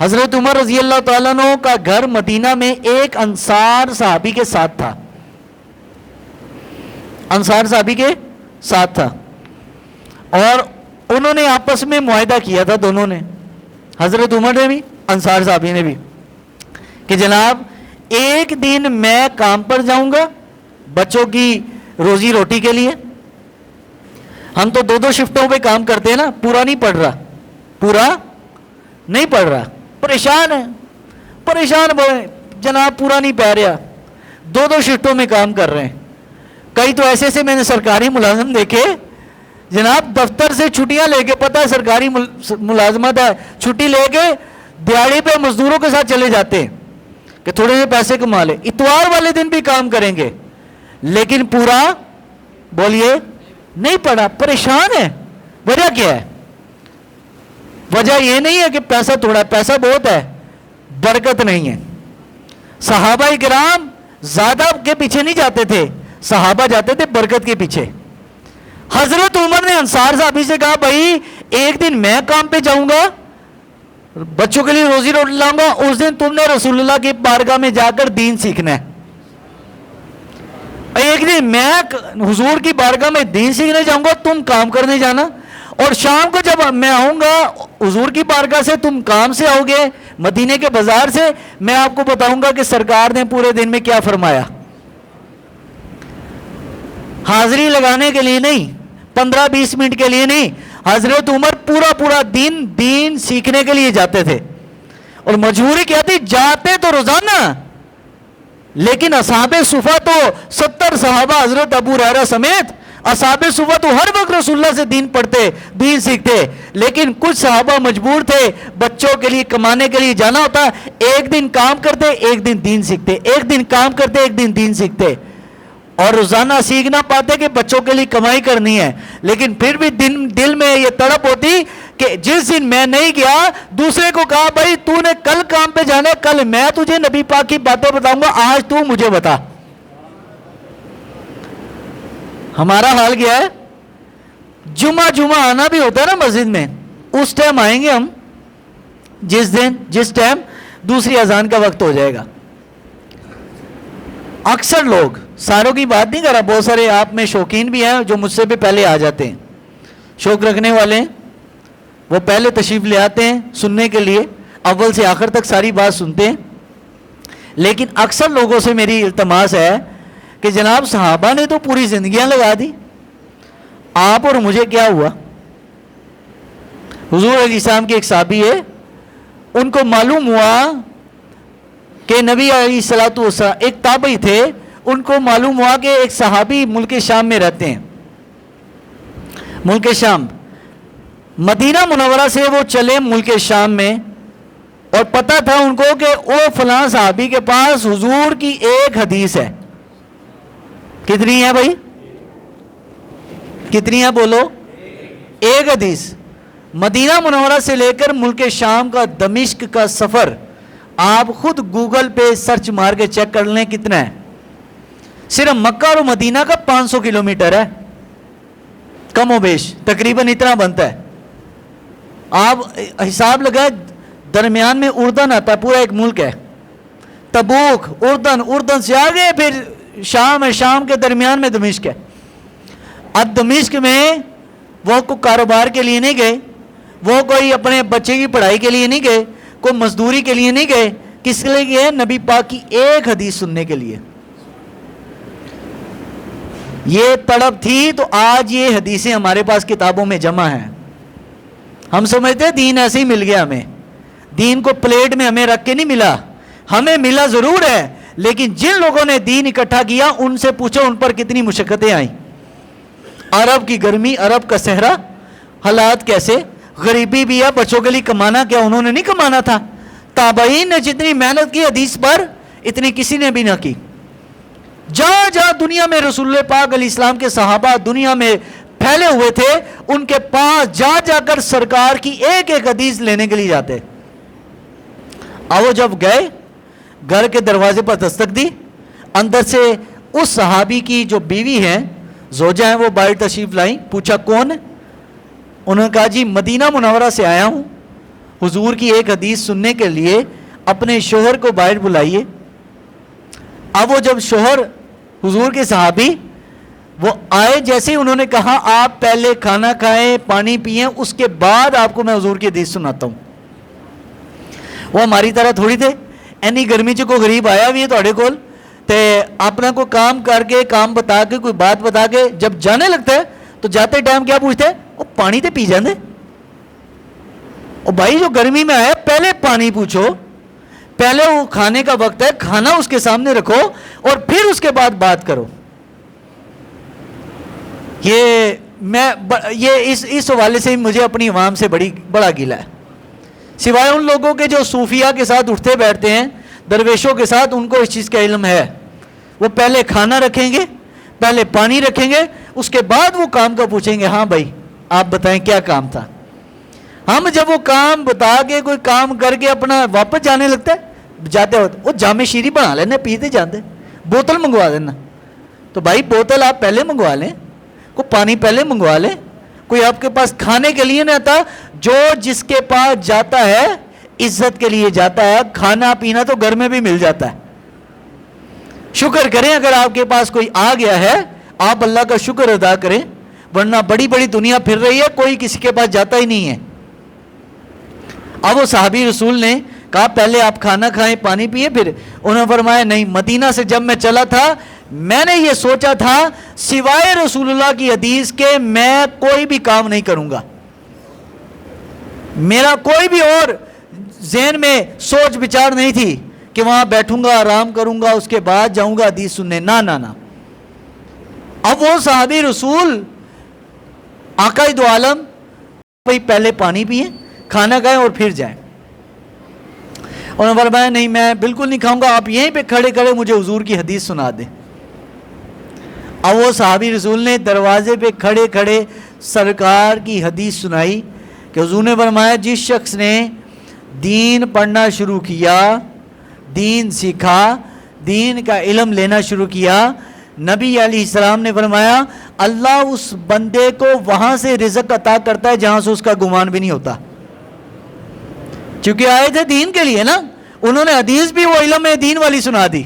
حضرت عمر رضی اللہ تعالیٰ عنہ کا گھر مدینہ میں ایک انصار صحابی کے ساتھ تھا، انصار صحابی کے ساتھ تھا، اور انہوں نے آپس میں معاہدہ کیا تھا دونوں نے، حضرت عمر نے بھی انصار صحابی نے بھی، کہ جناب ایک دن میں کام پر جاؤں گا بچوں کی روزی روٹی کے لیے. ہم تو دو دو شفٹوں پہ کام کرتے ہیں نا، پورا نہیں پڑ رہا، پورا نہیں پڑ رہا، پریشان ہے، پریشان جناب پورا نہیں پا رہا، دو دو شفٹوں میں کام کر رہے ہیں. کئی تو ایسے سے میں نے سرکاری ملازم دیکھے جناب دفتر سے چھٹیاں لے کے، پتہ ہے سرکاری ملازمت ہے، چھٹی لے کے دیہڑی پہ مزدوروں کے ساتھ چلے جاتے ہیں کہ تھوڑے سے پیسے کما لے، اتوار والے دن بھی کام کریں گے لیکن پورا بولیے نہیں پڑا، پریشان ہے. وجہ کیا ہے؟ وجہ یہ نہیں ہے کہ پیسہ تھوڑا، پیسہ بہت ہے، برکت نہیں ہے. صحابہ کرام زیادہ کے پیچھے نہیں جاتے تھے، صحابہ جاتے تھے برکت کے پیچھے. حضرت عمر نے انصار صحابی سے کہا بھائی ایک دن میں کام پہ جاؤں گا، بچوں کے لیے روزی روٹی لاؤں گا، اس دن تم نے رسول اللہ کی بارگاہ میں جا کر دین سیکھنا ہے. ایک دن میں حضور کی بارگاہ میں دین سیکھنے جاؤں گا، تم کام کرنے جانا، اور شام کو جب میں آؤں گا حضور کی بارگاہ سے تم کام سے آؤ گے مدینے کے بازار سے، میں آپ کو بتاؤں گا کہ سرکار نے پورے دن میں کیا فرمایا. حاضری لگانے کے لیے نہیں، 15-20 منٹ کے لیے نہیں، حضرت عمر پورا دین سیکھنے کے لیے جاتے تھے. اور مجبوری کیا تھی؟ جاتے تو روزانہ، لیکن اصحاب صفہ تو 70 صحابہ حضرت ابو ہریرہ سمیت اصحاب صفہ تو ہر وقت رسول اللہ سے دین پڑھتے، دین سیکھتے، لیکن کچھ صحابہ مجبور تھے، بچوں کے لیے کمانے کے لیے جانا ہوتا، ایک دن کام کرتے ایک دن دین سیکھتے، ایک دن کام کرتے ایک دن دین سیکھتے، اور روزانہ سیکھ نہ پاتے کہ بچوں کے لیے کمائی کرنی ہے. لیکن پھر بھی دل میں یہ تڑپ ہوتی کہ جس دن میں نہیں گیا، دوسرے کو کہا بھائی تو نے کل کام پہ جانا ہے، کل میں تجھے نبی پاک کی باتیں بتاؤں گا، آج تو مجھے بتا. ہمارا حال کیا ہے؟ جمعہ آنا بھی ہوتا ہے نا مسجد میں، اس ٹائم آئیں گے ہم جس ٹائم دوسری اذان کا وقت ہو جائے گا. اکثر لوگ، ساروں کی بات نہیں کر رہا، بہت سارے آپ میں شوقین بھی ہیں جو مجھ سے بھی پہلے آ جاتے ہیں، شوق رکھنے والے ہیں، وہ پہلے تشریف لے آتے ہیں سننے کے لیے، اول سے آخر تک ساری بات سنتے ہیں. لیکن اکثر لوگوں سے میری التماس ہے کہ جناب صحابہ نے تو پوری زندگیاں لگا دی، آپ اور مجھے کیا ہوا؟ حضور علیہ السلام کے ایک صحابی ہے، ان کو معلوم ہوا کہ نبی علیہ الصلوۃ والسلام، ایک تابعی تھے، ان کو معلوم ہوا کہ ایک صحابی ملک شام میں رہتے ہیں، ملک شام، مدینہ منورہ سے وہ چلے ملک شام میں، اور پتہ تھا ان کو کہ وہ فلاں صحابی کے پاس حضور کی ایک حدیث ہے. کتنی ہے بھائی؟ کتنی ہے بولو؟ ایک حدیث. مدینہ منورہ سے لے کر ملک شام کا دمشق کا سفر آپ خود گوگل پہ سرچ مار کے چیک کر لیں کتنا ہے. صرف مکہ اور مدینہ کا 500 کلومیٹر ہے، کم و بیش تقریباً اتنا بنتا ہے. آپ حساب لگائے درمیان میں اردن آتا ہے، پورا ایک ملک ہے، تبوک، اردن سے آگے پھر شام ہے، شام کے درمیان میں دمشق ہے. اب دمشق میں وہ کوئی کاروبار کے لیے نہیں گئے، وہ کوئی اپنے بچے کی پڑھائی کے لیے نہیں گئے، کوئی مزدوری کے لیے نہیں گئے، کس کے لیے گئے؟ نبی پاک کی ایک حدیث سننے کے لیے. یہ تڑپ تھی تو آج یہ حدیثیں ہمارے پاس کتابوں میں جمع ہیں. ہم سمجھتے ہیں دین ایسے ہی مل گیا، ہمیں دین کو پلیٹ میں ہمیں رکھ کے نہیں ملا، ہمیں ملا ضرور ہے، لیکن جن لوگوں نے دین اکٹھا کیا ان سے پوچھو ان پر کتنی مشقتیں آئیں. عرب کی گرمی، عرب کا صحرا، حالات کیسے، غریبی بھی ہے، بچوں کے لیے کمانا کیا انہوں نے نہیں کمانا تھا. تابعین نے جتنی محنت کی حدیث پر اتنی کسی نے بھی نہ کی. جہاں جہاں دنیا میں رسول اللہ پاک علیہ السلام کے صحابہ دنیا میں پھیلے ہوئے تھے، ان کے پاس جا جا کر سرکار کی ایک ایک حدیث لینے کے لیے جاتے. وہ جب گئے، گھر کے دروازے پر دستک دی، اندر سے اس صحابی کی جو بیوی ہیں، زوجہ ہیں، وہ باہر تشریف لائیں. پوچھا کون ہے؟ انہوں نے کہا جی مدینہ منورہ سے آیا ہوں، حضور کی ایک حدیث سننے کے لیے اپنے شوہر کو باہر بلائیے. اب وہ جب شوہر حضور کے صحابی وہ آئے, جیسے انہوں نے کہا آپ پہلے کھانا کھائیں, پانی پئیں, اس کے بعد آپ کو میں حضور کی حدیث سناتا ہوں. وہ ہماری طرح تھوڑی تھے, اینی گرمی چ کوئی غریب آیا بھی ہے تھوڑے کول تے اپنا کوئی کام کر کے, کام بتا کے, کوئی بات بتا کے جب جانے لگتا ہے تو جاتے ٹائم کیا پوچھتے ہیں, وہ پانی تے پی جاندے. او بھائی جو گرمی میں آیا پہلے پانی پوچھو, پہلے وہ کھانے کا وقت ہے, کھانا اس کے سامنے رکھو اور پھر اس کے بعد بات کرو. یہ اس حوالے سے مجھے اپنی عوام سے بڑا گلہ ہے, سوائے ان لوگوں کے جو صوفیہ کے ساتھ اٹھتے بیٹھتے ہیں, درویشوں کے ساتھ, ان کو اس چیز کا علم ہے. وہ پہلے کھانا رکھیں گے, پہلے پانی رکھیں گے, اس کے بعد وہ کام کا پوچھیں گے, ہاں بھائی آپ بتائیں کیا کام تھا. ہم جب وہ کام بتا کے کوئی کام کر کے اپنا واپس جانے لگتا ہے, جاتے ہوتے وہ جامع شیری بنا لینا, پیتے جاتے, بوتل منگوا دینا. تو بھائی بوتل آپ پہلے منگوا لیں, کوئی پانی پہلے منگوا لیں. کوئی آپ کے پاس کھانے کے لیے نہیں آتا, جو جس کے پاس جاتا ہے عزت کے لیے جاتا ہے, کھانا پینا تو گھر میں بھی مل جاتا ہے. شکر کریں اگر آپ کے پاس کوئی آ گیا ہے, آپ اللہ کا شکر ادا کریں, ورنہ بڑی بڑی دنیا پھر رہی ہے, کوئی کسی کے پاس جاتا ہی نہیں ہے. اب وہ صحابی رسول نے کہا پہلے آپ کھانا کھائیں, پانی پیئے, پھر انہوں نے فرمایا نہیں, مدینہ سے جب میں چلا تھا میں نے یہ سوچا تھا سوائے رسول اللہ کی حدیث کے میں کوئی بھی کام نہیں کروں گا, میرا کوئی بھی اور ذہن میں سوچ بچار نہیں تھی کہ وہاں بیٹھوں گا, آرام کروں گا, اس کے بعد جاؤں گا حدیث سننے, نہ. اب وہ صحابی رسول آقا دو عالم بھائی پہلے پانی پئیں, کھانا کھائیں اور پھر جائیں. انہوں نے فرمایا نہیں میں بالکل نہیں کھاؤں گا, آپ یہیں پہ کھڑے کھڑے مجھے حضور کی حدیث سنا دیں. اب وہ صحابی رسول نے دروازے پہ کھڑے کھڑے سرکار کی حدیث سنائی کہ حضور نے فرمایا جس شخص نے دین پڑھنا شروع کیا, دین سیکھا, دین کا علم لینا شروع کیا, نبی علیہ السلام نے فرمایا اللہ اس بندے کو وہاں سے رزق عطا کرتا ہے جہاں سے اس کا گمان بھی نہیں ہوتا. چونکہ آئے تھے دین کے لیے نا, انہوں نے حدیث بھی وہ علم دین والی سنا دی,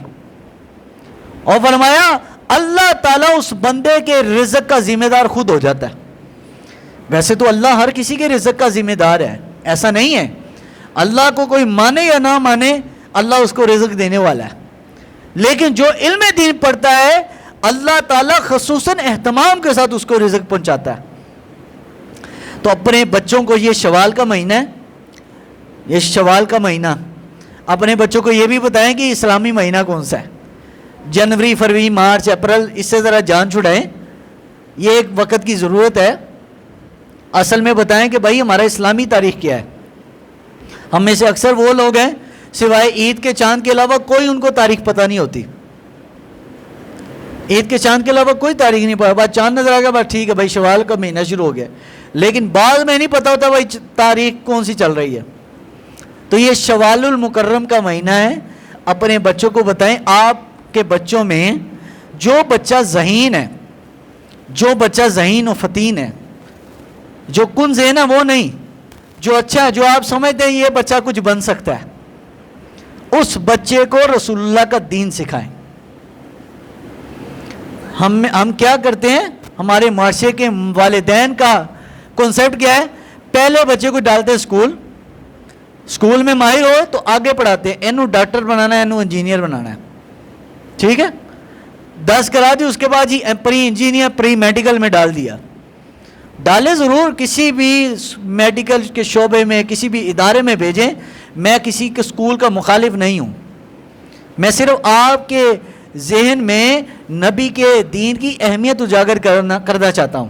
اور فرمایا اللہ تعالیٰ اس بندے کے رزق کا ذمہ دار خود ہو جاتا ہے. ویسے تو اللہ ہر کسی کے رزق کا ذمہ دار ہے, ایسا نہیں ہے, اللہ کو کوئی مانے یا نہ مانے اللہ اس کو رزق دینے والا ہے, لیکن جو علم دین پڑھتا ہے اللہ تعالیٰ خصوصاً اہتمام کے ساتھ اس کو رزق پہنچاتا ہے. تو اپنے بچوں کو یہ شوال کا مہینہ ہے, یہ شوال کا مہینہ اپنے بچوں کو یہ بھی بتائیں کہ اسلامی مہینہ کون سا ہے, جنوری, فروری, مارچ, اپریل, اس سے ذرا جان چھڑائیں, یہ ایک وقت کی ضرورت ہے. اصل میں بتائیں کہ بھائی ہمارا اسلامی تاریخ کیا ہے. ہم میں سے اکثر وہ لوگ ہیں سوائے عید کے چاند کے علاوہ کوئی ان کو تاریخ پتہ نہیں ہوتی, عید کے چاند کے علاوہ کوئی تاریخ نہیں پتا, بس چاند نظر آ گیا بس ٹھیک ہے بھائی شوال کا مہینہ شروع ہو گیا, لیکن بعد میں نہیں پتا ہوتا بھائی تاریخ کون سی چل رہی ہے. تو یہ شوال المکرم کا مہینہ ہے. اپنے بچوں کو بتائیں, آپ کے بچوں میں جو بچہ ذہین ہے, جو بچہ ذہین و فتین ہے, جو کن ذہن ہے وہ نہیں, جو اچھا جو آپ سمجھتے ہیں یہ بچہ کچھ بن سکتا ہے, اس بچے کو رسول اللہ کا دین سکھائیں. ہم کیا کرتے ہیں, ہمارے معاشرے کے والدین کا کنسیپٹ کیا ہے, پہلے بچے کو ڈالتے ہیں اسکول میں ماہر ہو تو آگے پڑھاتے ہیں, اینو ڈاکٹر بنانا ہے, اینو انجینئر بنانا ہے, ٹھیک ہے, 10 کرا دی, اس کے بعد جی پری انجینئر پری میڈیکل میں ڈال دیا. ڈالے ضرور, کسی بھی میڈیکل کے شعبے میں کسی بھی ادارے میں بھیجیں, میں کسی کے اسکول کا مخالف نہیں ہوں, میں صرف آپ کے ذہن میں نبی کے دین کی اہمیت اجاگر کرنا چاہتا ہوں.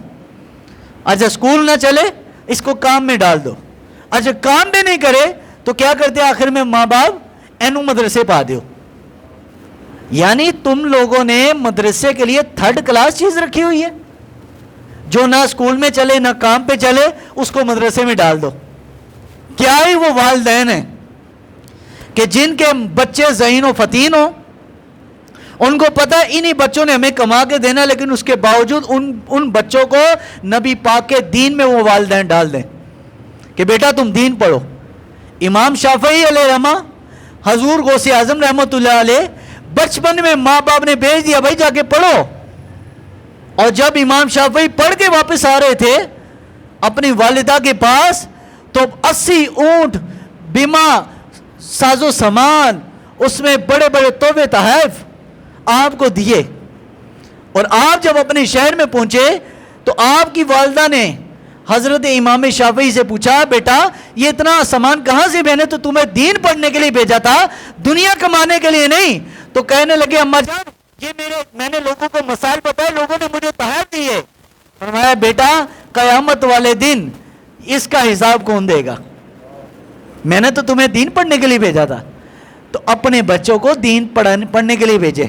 اچھا اسکول نہ چلے اس کو کام میں ڈال دو, اچھا کام بھی نہیں کرے تو کیا کرتے آخر میں ماں باپ اینو مدرسے پا دیو. یعنی تم لوگوں نے مدرسے کے لیے 3rd کلاس چیز رکھی ہوئی ہے, جو نہ اسکول میں چلے نہ کام پہ چلے اس کو مدرسے میں ڈال دو. کیا ہی وہ والدین ہیں کہ جن کے بچے ذہین و فتین ہوں, ان کو پتہ ہے انہی بچوں نے ہمیں کما کے دینا, لیکن اس کے باوجود ان بچوں کو نبی پاک کے دین میں وہ والدین ڈال دیں کہ بیٹا تم دین پڑھو. امام شافعی علیہ رحمہ حضور غوث اعظم رحمۃ اللہ علیہ بچپن میں ماں باپ نے بھیج دیا بھائی جا کے پڑھو، اور جب امام شافعی پڑھ کے واپس آ رہے تھے اپنی والدہ کے پاس تو 80 اونٹ بیمہ ساز و سامان اس میں بڑے بڑے تحفے تحائف آپ کو دیے، اور آپ جب اپنے شہر میں پہنچے تو آپ کی والدہ نے حضرت امام شافعی سے پوچھا بیٹا یہ اتنا سامان کہاں سے؟ میں نے تو تمہیں دین پڑھنے کے لیے بھیجا تھا، دنیا کمانے کے لیے نہیں۔ تو کہنے لگے اماں جان یہ میں نے لوگوں کو مسائل بتائے، لوگوں نے مجھے تحائف دیے۔ فرمایا بیٹا قیامت والے دن اس کا حساب کون دے گا؟ میں نے تو تمہیں دین پڑھنے کے لیے بھیجا تھا۔ تو اپنے بچوں کو دین پڑھنے کے لیے بھیجے۔